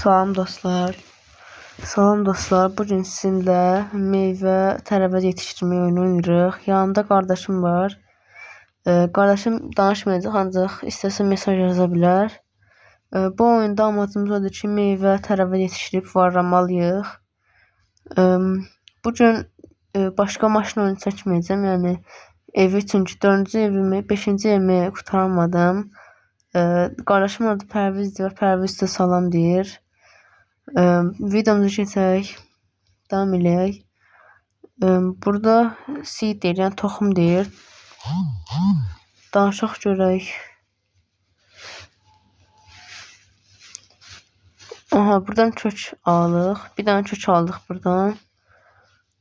Salam dostlar. Salam dostlar. Bugün sizinlə meyvə tərəvəz yetişdirmə oyunu oynayırıq. Yanımda qardaşım var. Qardaşım danışmayacaq, ancaq istəsə mesaj yaza bilər. Bu oyunda amacımız odur ki, meyvə tərəvəz yetişdirib varlamalıyıq. Bugün başqa maşın oyunu çəkməyəcəm. Yəni evi, çünki 4-cü evimi, 5-ci evimi qurtarmadım. Qardaşım adı Pərvizdir. Pərviz də salam deyir. Videomuzu keçək. Davam eləyək. Burada seed deyir, yəni toxum deyir. Danışaq görək. Aha, buradan kök alıq. Bir dənə kök aldıq buradan.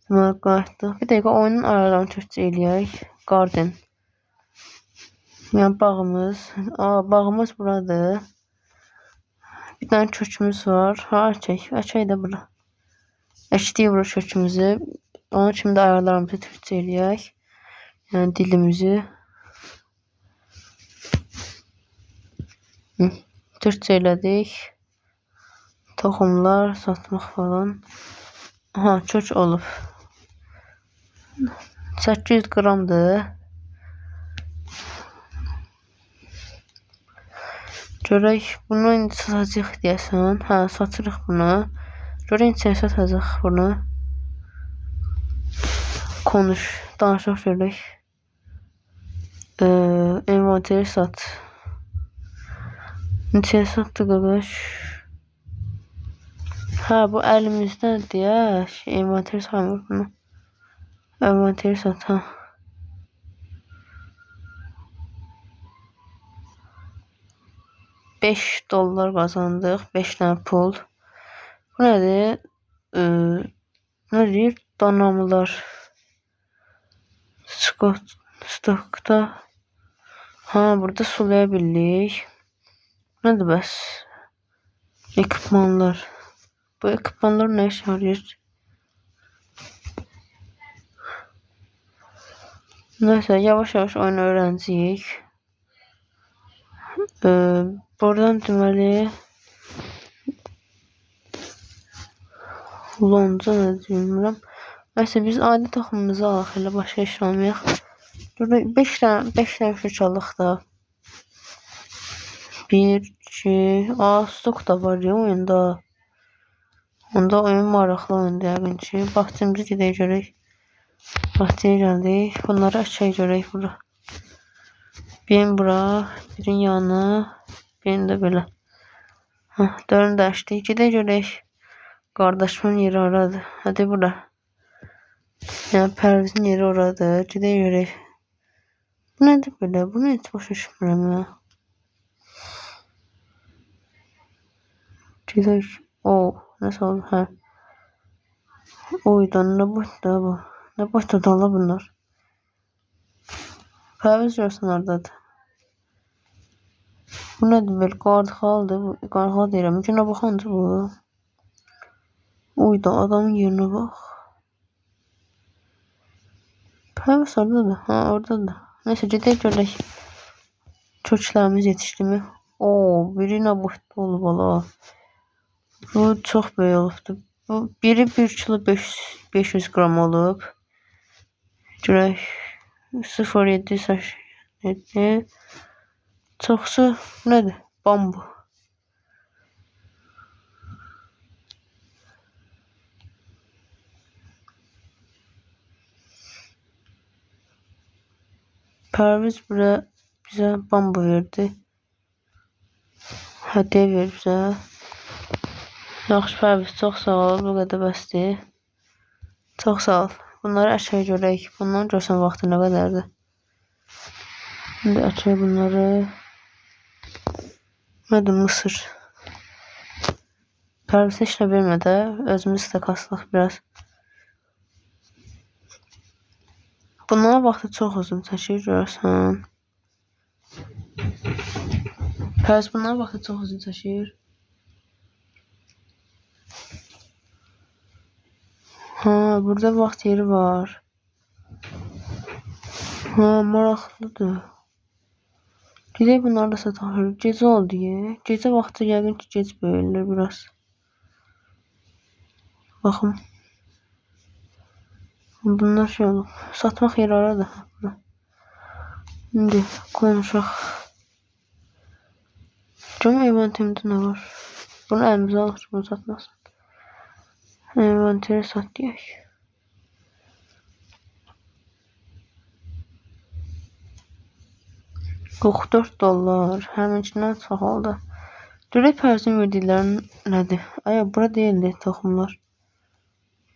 Deməli, qayıtdıq. Bir dəqiqə oyunun ayarlarını kökçə eləyək. Garden. Yəni bağımız. Bağımız buradır. Bir dənə kökümüz var. Əkək də bura. Əkdik bura kökümüzü. Onun kimi də ayarlarımızı türkçə eləyək. Yəni dilimizi. Türkçə elədik. Toxumlar, satmaq falan. Aha, kök olub. 800 qramdır. Görək, bunu indi satacaq deyəsən. Hə, satırıq bunu. Görək, neçəyə satacaq bunu. Konuş, danışaq görək. Envanteri sat. Neçəyə satdı qardaş? Hə, bu əlimizdən deyək. Envanteri saymır bunu. Envanteri sat, hə. $5 qazandıq. 5 dənə pul. Bu nədir? Nə deyir? Donanımlar. Stokda. Ha, burada sulaya bildik. Nədir bəs? Ekipmanlar. Bu ekipmanlar nə işə yarayır? Nəysə, yavaş-yavaş oyunu öyrənəcəyik. Buradan deməli lonca nə deyirəm. Nəysə, biz adi toxumumuzu alaq, elə başqa iş almayaq. Burada 5 dənə kök alıq da. 1, 2, stok da var ya oyunda. Onda oyun maraqlı oyundur yəqin ki. Bağçamızı gedək görək. Bağçaya gəldik. Bunları açaq görək bura. Birin bura, birin yanı, birin də belə. Dörünü də açdık. Gedək görək. Qardaşımın yeri oradır. Hadi bura. Yəni Pərvizin yeri oradır. Gedək görək. Bu nədir belə? Bunu heç başa düşmürəm ya. Gedək. Nəsə oldu? Hə. Oydan nə boyda bu? Nə boyda dala bunlar? Pərviz görsən oradadır. Bu nədir belə? Qardıqaldır. Qardıqal deyirəm. Günə baxandır bu. Oyda adamın yerinə bax. Pərviz oradadır. Ha, oradadır. Neyse, gedək görək. Köklərimiz yetişdi mi? Biri nə boyda olub ala. Bu çox böyük olubdur. Bu biri 1 kilo 500 qram olub. Görək. 0,7 çoxsu nədir? Bambu. Pərviz bizə bambu verdi. Hədiyyə verdi bizə. Yaxşı Pərviz, çox sağ ol. Bu qədər bəsdir. Çox sağ ol. Bunları əkək görək. Bundan görsən vaxtı nə qədərdir. İndi əkək bunları. Nədir? Mısır. Pərviz heç nə vermədə. Özümüz də qaslıq biraz. Bunların vaxtı çox uzun çəkir, görürsən. Pərviz, bunların vaxtı çox uzun çəkir. Ha, burada vaxt yeri var. Ha, maraqlıdır. Gedək bunları da sataq. Gecə oldu ya. Gecə vaxtı yəqin ki, gec böyürlər biraz. Bakın. Bunlar şey olub. Satmaq yeri aradı. İndi konuşaq. Cəm eventimdə nə var? Bunu əlimizə alıq, bunu satmasın. Eventeri sat deyək. 44 dollar. Həminkindən çox oldu. Görək pərsin verdiklərin nədir? Aya bura deyildi toxumlar.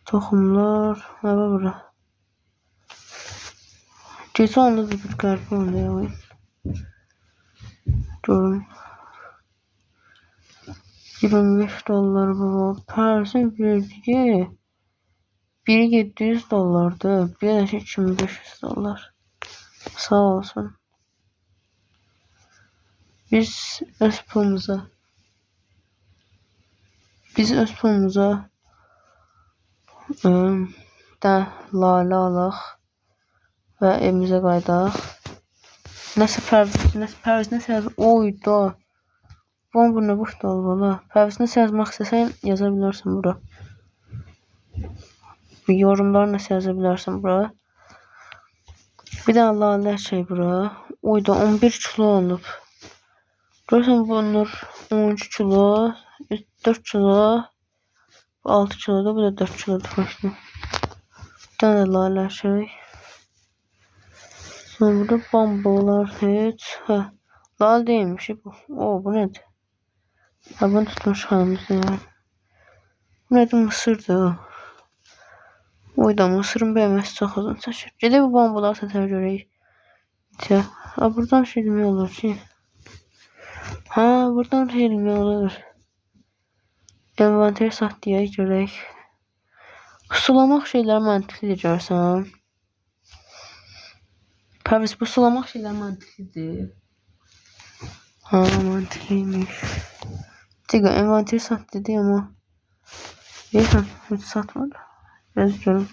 Toxumlar. Nə var bura? Gecə onda da bir qəribə oldu ya oyun. Görün. 25 dollar bu. Pərsin verdiyi biri 700 dollardı. Bir də 2500 dollar. Sağ olsun. Biz öz pulumuza da lalə alaq və evimizə qaydaq. Nəsə pərviz nəsə yazır. Oyda. Bu nə boş da olmalı. Pərviz nəsə yazmaq istəsən yaza bilərsən bura. Yorumlar nəsə yaza bilərsən bura. Bir də lalə şey bura. Oyda 11 kilo olub. Görürsən bunlar 13 kilo, 4 kilo, 6 kiloda, bu da 4 kilodur başına. Bir tane de lalə şey. Sonra burada bambular heç. Hə, lalə değilmiş bu. Bu nədir? Ha, bunu tutmuş xanımızda yani. Bu nədir? Mısırdır. Oyda mısırın bəyməsi çox uzun çəkir. Gedək bu bambuları satır görək. Ha, buradan şey demək olur ki. Ha, buradan şey demək olur. Envanteri sat deyək görək. Sulamaq şeyləri məntiqlidir görsən. Pərviz bu sulamaq şeyləri məntiqlidir. Ha, məntiqliymiş. Digə envanteri sat dedi amma. Deyəsən heç satmadı. Biraz görüm.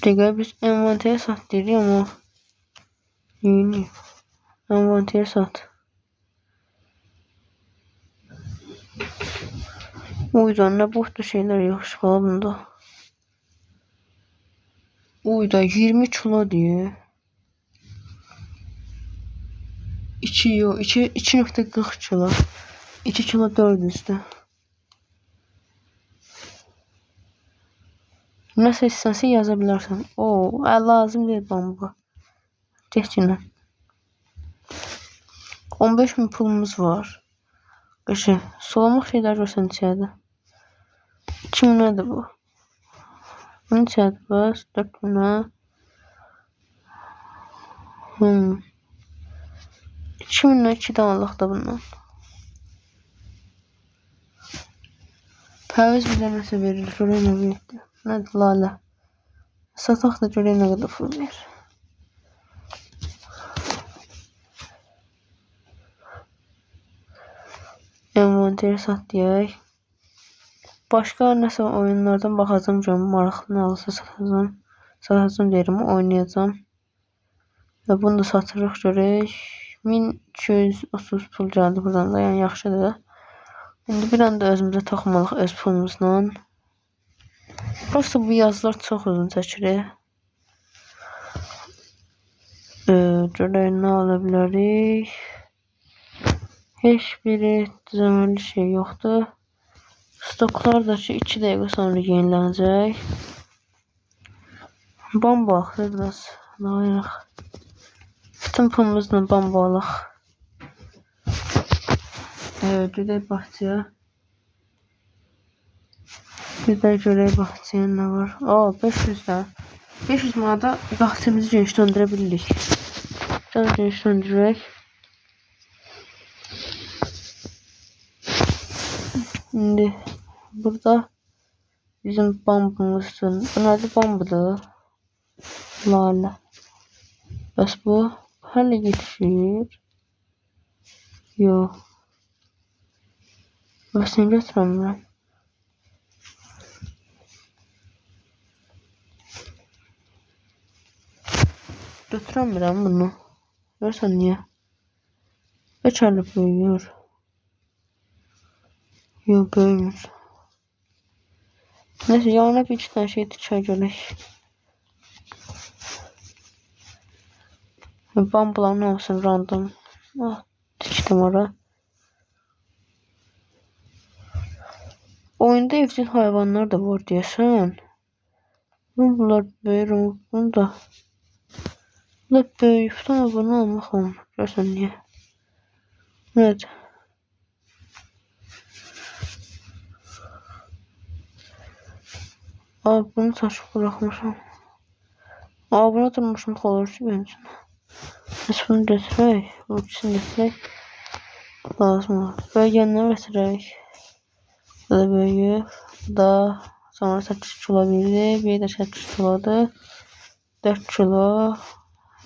Digə biz envanteri sat dedik amma. Yeni. Envanteri sat. O yüzden ne boşta şeyler yakışık bunda. Uyda 20 kilo diyor. 2.40 kilo. 2 kilo 400'de. Nasıl istersen yazabilirsin. Lazım değil bambu. Tehcine. 15.000 pulumuz var. Qışı. Sulamaq şeyler görsən içəridə. Kim nədir bu? Bunun içəridə var. 4 günə. 2000'e 2 alıq da bundan. Pərviz bizə nəsə verir. Görək nə verir. Nədir lalə. Sataq da görək nə qədər pul verir. Envanteri sat deyək. Başqa nəsə oyunlardan baxacağım görüm. Maraqlı nə olsa satacağım derim. Oynayacağım. Və bunu da satırıq görək. 1230 pul gəldi buradan da. Yəni yaxşıdır. İndi bir anda özümüzə toxumalıq öz pulumuzla. Prosta bu yazılar çox uzun çəkir. Görək nə ala bilərik. Heç biri düzəməli şey yoxdur. Stoklar da ki 2 dəqiqə sonra yenilənəcək. Bambu axır biraz. Ayırıq. Bütün pulumuzla bambu alaq. Gedək bağçaya. Bir də görək bağçaya nə var. 500'də. 500 manada bağçamızı genişləndirə bilirik. Genişləndirək. Şimdi burada bizim bambumuzun. Bu nədir? Bambudur. Lalə. Bəs bu hələ yetişir. Yox. Bəs nə götürəmirəm? Götürəmirəm bunu. Görürsən niyə? Reçelli büyüyor. Yok büyümür. Neyse yanına bir iki tane şey dikişe görək. Bambuların olsun random. Ah, diktim oraya. Oyunda evcil hayvanlar da var diyesen. Bunlar böyük. Bunu da. Bu da böyük. Ama bunu almaq olmur. Görsən niyə? Nədir? Aa, bunu taşıp bırakmışam. Aa, buna durmuşum olur ki bence. Biz bunu götürək. Bu ikisini götürək. Lazım olur. Bölgenden götürək. Bu da böyük. Bu da sonra 8 kilo verdi. Bir de 8 kilodur. 4 kilo.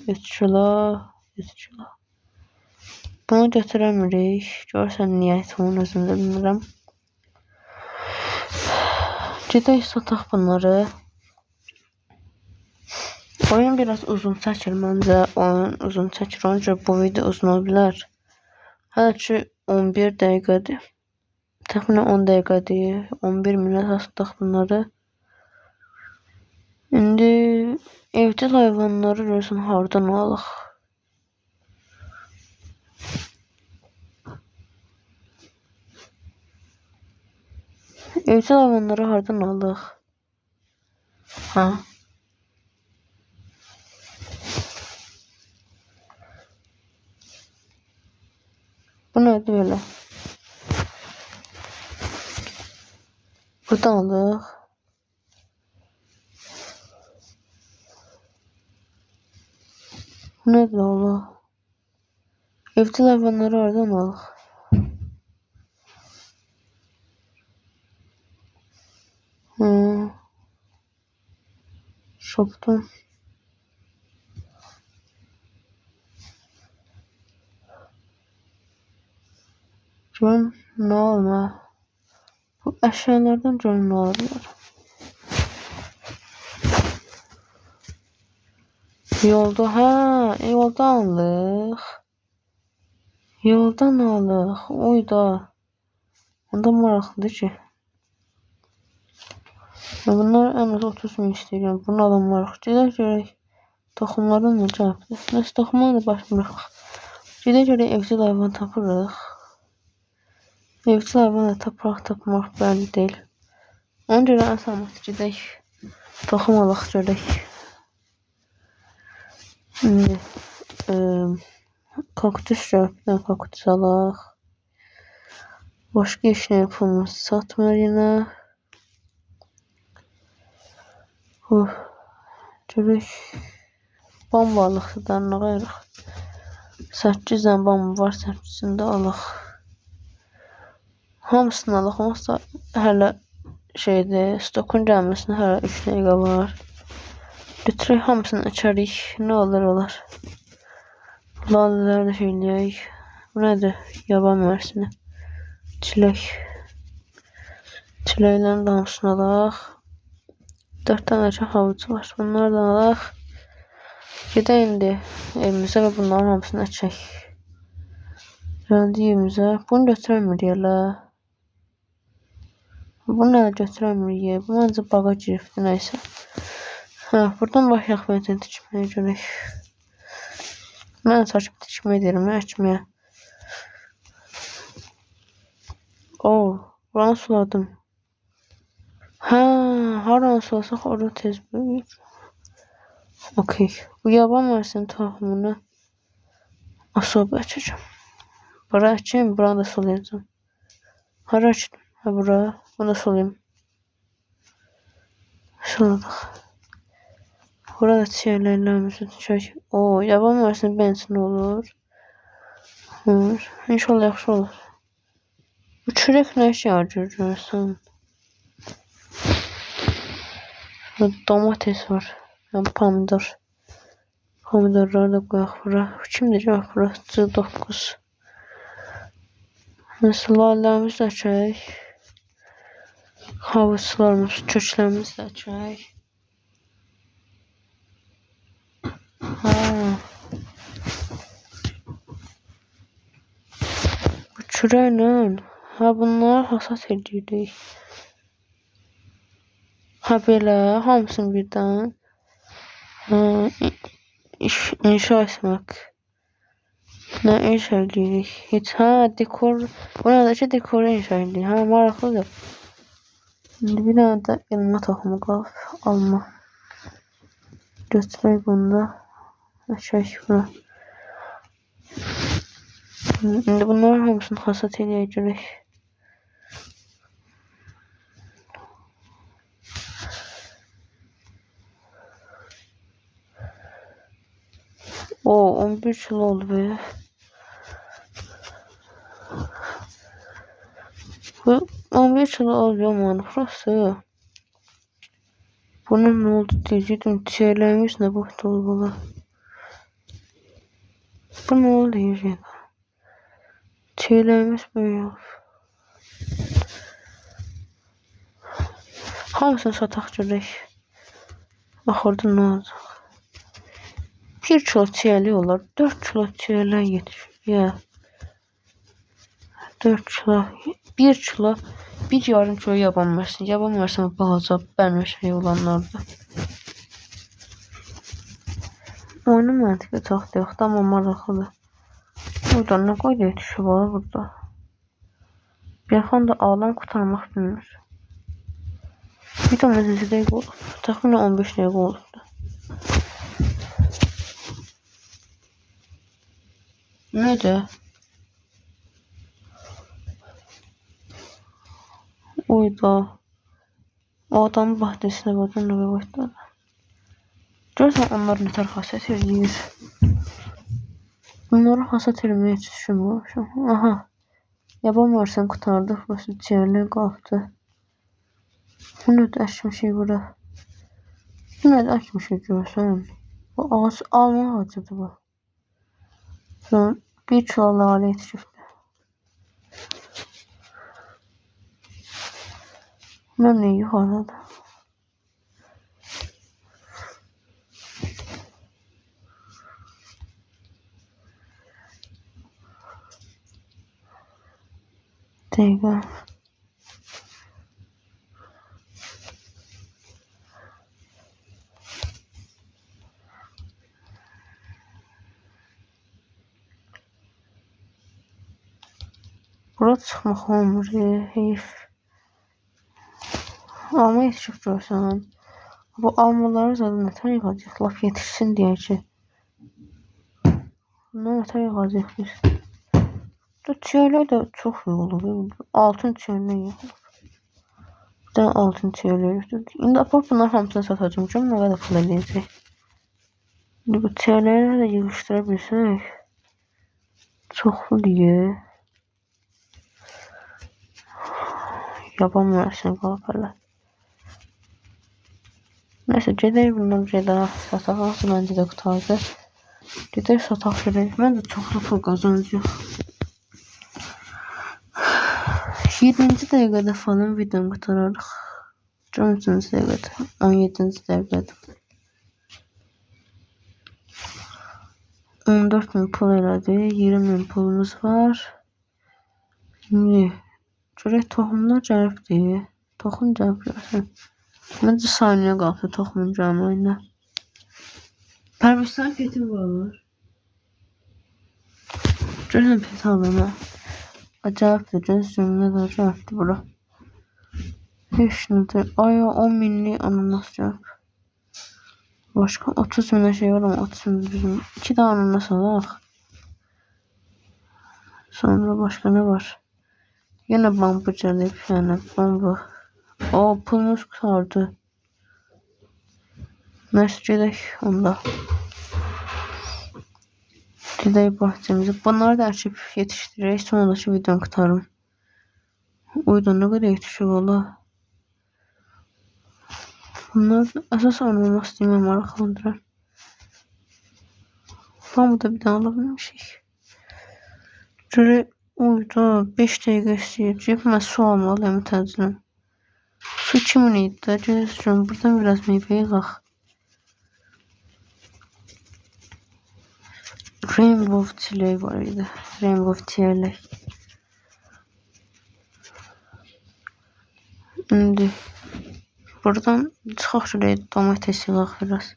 3 kilo. 3 kilo. Bunu götüremirik. Görsən niyyətimin özümdə bilmirəm. Gedək sataq bunları. Oyun biraz uzun çəkir məncə. Oyun uzun çəkir. Ona görə bu video uzun ola bilər. Hələ ki 11 dəqiqədir. Təxminən 10 dəqiqədir. 11 minut satdıq bunları. İndi evcil hayvanları görürsən hardan alaq? Evcil hayvanları hardan alaq? Ha? Bu nədir belə? Buradan alaq. Bu nədir oğlum? Evcil hayvanları hardan alaq? Shop'tan. Görüm ne olma. Bu eşyalardan görüm ne olabilir? Yolda ha, yoldan alıq. Yoldan alıq. Oy da. Onda maraqlıdır ki. Bunlar en az 30 min istəyirəm. Bunu alan maraq. Gedək görək. Toxumlardan necə yapdı? Nəsə toxumlarla başlayırıq. Gedək görək evcil hayvan tapırıq. Evcil hayvan da tapmaq bəlli deyil. Ona görə ən sağlıqlı gedək. Toxum alaq görək. Şimdi kaktüs rəfdən kaktüs alaq. Başqa işlə yapılmış satmır yine. Görək. Bambu alaq dənə qayırıq. 8 dənə bambu var, 8'ini də alaq. Hamısını alaq. Olmazsa hələ şeydir, stokun gəlməsinə hələ 3 dəqiqə var. Götürək hamısını açarıq. Ne olur olar. Lalələri də şeyləyək. Bu nədir? Yaban mərsini. Çilək. Çiləklərin də hamısını alaq. 4 tane havuç var. Bunlardan alaq. Gedək indi evimizə və bunların hamısını açaq. Gəldik evimizə. Bunu götürəmirik elə. Bunu da götürəmirik. Bu məncə bağa giribdir, nəysə. Ha, buradan başlayaq benzin tikməyə görək. Mən saçıb tikmək deyirəm, əkməyə. Buranı suladım. Ha, haranı sulasaq orada tez böyür. Okey. Bu yaban mərsinin toxumunu asıb açacağım. Bura açayım, buranı da sulayacağım. Hara açdım? Ha, bura. Bunu da sulayayım. Suladık. Burada çiğlerlerimizi çək. Yaban mərsinin benzin olur. İnşallah yaxşı olur. Bu çörək nə işə yarayır görürsən? Domates var. Yəni pomidor. Pomidorları da qoyaq bura. Kimdir yox bura? C9. Nəsə lalələrimizi də açaq. Havuçlarımız, köklərimizi də açaq. Ha. Çörəklə. Ha bunlar hasat edirik. Ha belə hamısını birdən. Ha, inşa etmək. Nə inşa edirik? Heç dekor. Buradakı dekoru inşa edirik. Ha maraqlıdır. Şimdi bir dənə də elma toxumu qalıb. Alma. Götürək bunu da. Açaq bura. Şimdi bunların hamısını hasat edəcəyik. O 11 kilo oldu be. Bu 11 kilo oluyor mu? Burası. Bunun ne oldu diyecektim. Çiğlerimiz ne bu dolabı. Bu ne oldu diyecektim. Çiğlerimiz böyle. Hamısını sataq görək. Axırda ne oldu? 1 kilo çiyəli olar. 4 kilo çiyələ yetişir. Ya. 4 kilo. 1 kilo. 1 yarım kilo yaban versin. Yaban versin balaca bəlmə şey olanlarda. Oyunun məntiqi çox yoxdur, amma maraqlıdır. Burada nə qoydu yetişib ola burada. Bir xan da ağlam qutarmaq bilmir. Bir də məzəsi dəqiq olub. Təxminən 15 dəqiqə olubdu. Nədir? Oyda. O adamın bahçesine bakın ne başladı. Görürsən onlar ne tər hasat edir. Bunları hasat etməyə heç düşünmürəm. Aha. Yaban varsan qutardı. Burası çiyərli qalxdı. Bu nədir əkmişik bura? Bu nədir əkmişik görsən? Bu ağac alma ağacıdır bu. Sonra 1 kilo lalə yetişibdir. Mən ne yuxarıda? Dəqiqə. Bura çıxmaq olmur, heyif. Alma yetişib görsən. Bu almaları zaten nətər yığacaq? Laf yetişsin deyəcək. Bunlar nətər yığacaq biz? Bu çiyərlər də çox yığılır. Altın çiyərlər yığılır. Bir dənə altın çiyərlər yığılır. İndi apart bunlar hamısını satacağım. Görüm nə qədər pul eləyəcək. İndi bu çiyərləri də yığışdıra bilsək. Çoxlu deyə. Yaban versin qalıb hələ. Neyse gedək bundan gedək sataq. Məncə də qutardı. Gedək sataq gedək. Məncə çoxlu pul qazanacaq. 20-ci dəqiqədə falan videonu qutararıq. 13-cü dəqiqədə. 17-ci dəqiqədə. 14.000 pul elədi. 20.000 pulumuz var. Şimdi görək toxumlar gəlibdir. Toxum gəlib görsən. Məncə saniyə qaldı toxumun gəlməyinə. Pərvizdən petim var. Görsən pet alana. Acayipdir. Gözüm nə də acayipdir bura. Heç nədir. Aya 10 minlik ananas gəlib. Başqa 30 minə şey var ama 30 min bizim. 2 də ananas alaq. Sonra başqa nə var? Yenə bambu gəlib. Yəni bambu. O pulumuz qutardı. Neyse gedək onda. Gedək bahçemizi. Bunları da açıp yetişdirək. Sonraki videonu qutarım. Uyda nə qədər yetişib ola. Bunlar əsas ananas demə maraqlandırar. Bambuda bir dənə ala bilmişik. Görək uyda 5 dəqiqə istəyəcək. Mən su almalıyım təcilən. Su kimin idi də? Görürəm buradan biraz meyvə yığaq. Rainbow çileği var idi. Rainbow çileği. İndi buradan çıxaq şuraya domates yığaq biraz.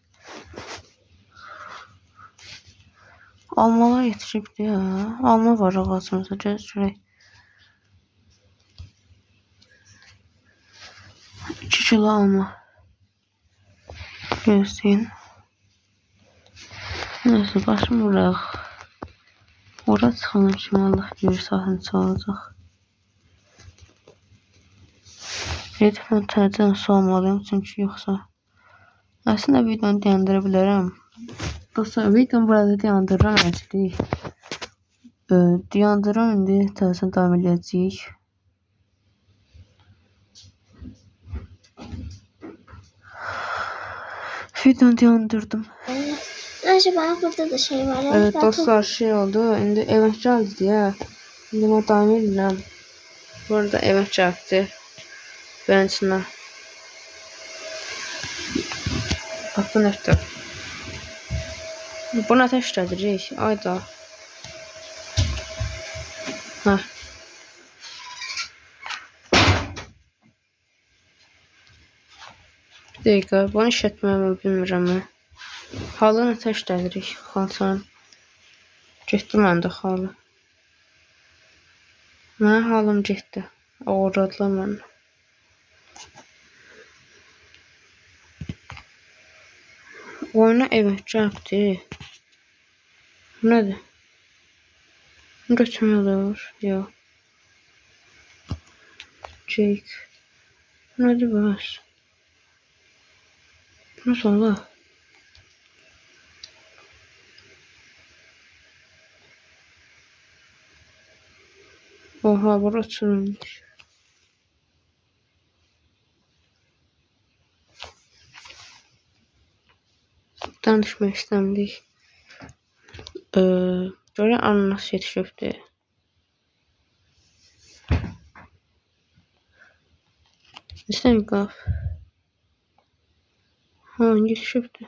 Almalar yetişibdi ya. Alma var ağacımızda. Gəl şuraya. 2 kilo alma. Gözləyin. Neyse başım vuraq. Ora çıxanım kimi Allah bilir saatini çalacaq. Gedib mən təzədən su almalıyım çünki yoxsa əslində videonu dayandıra bilərəm. Dostlar videonu burada dayandırıram əcəlik. Dayandırıram indi təzədən davam edəcəyik. Videonu dayandırdım. Acaba burada da şey var ya. Evet dostlar şey oldu. İndi evə gəldi deyə. İndi mən davam edirəm. Burada evə gəldi. Benim içine. Bak bu nefter. Bunu ateşledirik. Ayda. Ha. Bir dakika. Bunu işletmemi bilmirəm mən. Halını ateşledirik. Xalçanın. Getdi məndə halı. Mənim halım getdi. Uğradılar mənə. Oyuna evet gəldi. Nədir? Götürmək olur. Yox. Cake. Nədir bəs? Nasıl olur? Oha bura açılmış. Danışmaq istəmirik. Görə ananas yetişibdi. İstəmir qaf. Ha, yetişibdi.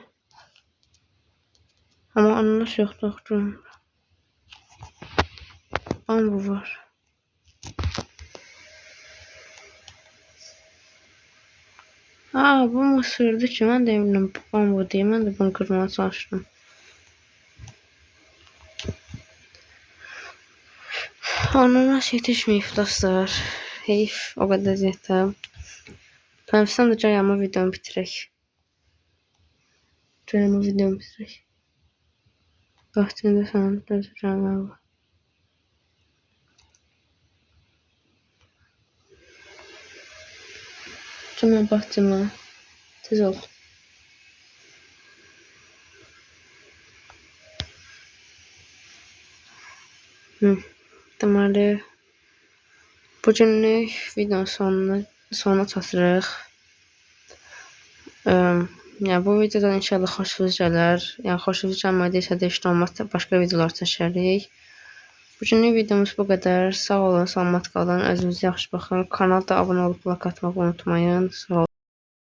Amma ananas yoxdur, görmürəm. Amma bu var. Bu mısırdı ki, mən də eminəm bambu deyim. Mən də bunu qırmaya çalışdım. Ananas yetişməyib dostlar. Heyf, o qədər yetəm. Pəmsəm də cayama videomu bitirək. Vaxtında sana da cayama var. Cuma bahçıma. Tez ol. Deməli bugünlük videonun sonuna çatırıq. Yəni bu videodan inşallah xoşunuz gələr. Yəni xoşunuz gəlmədiysə də heç olmazsa başqa videolar çəkərik. Bugünlük videomuz bu qədər. Sağ olun, salamat qalın, özünüzə yaxşı baxın. Kanala da abunə olub like atmağı unutmayın. Sağ olun.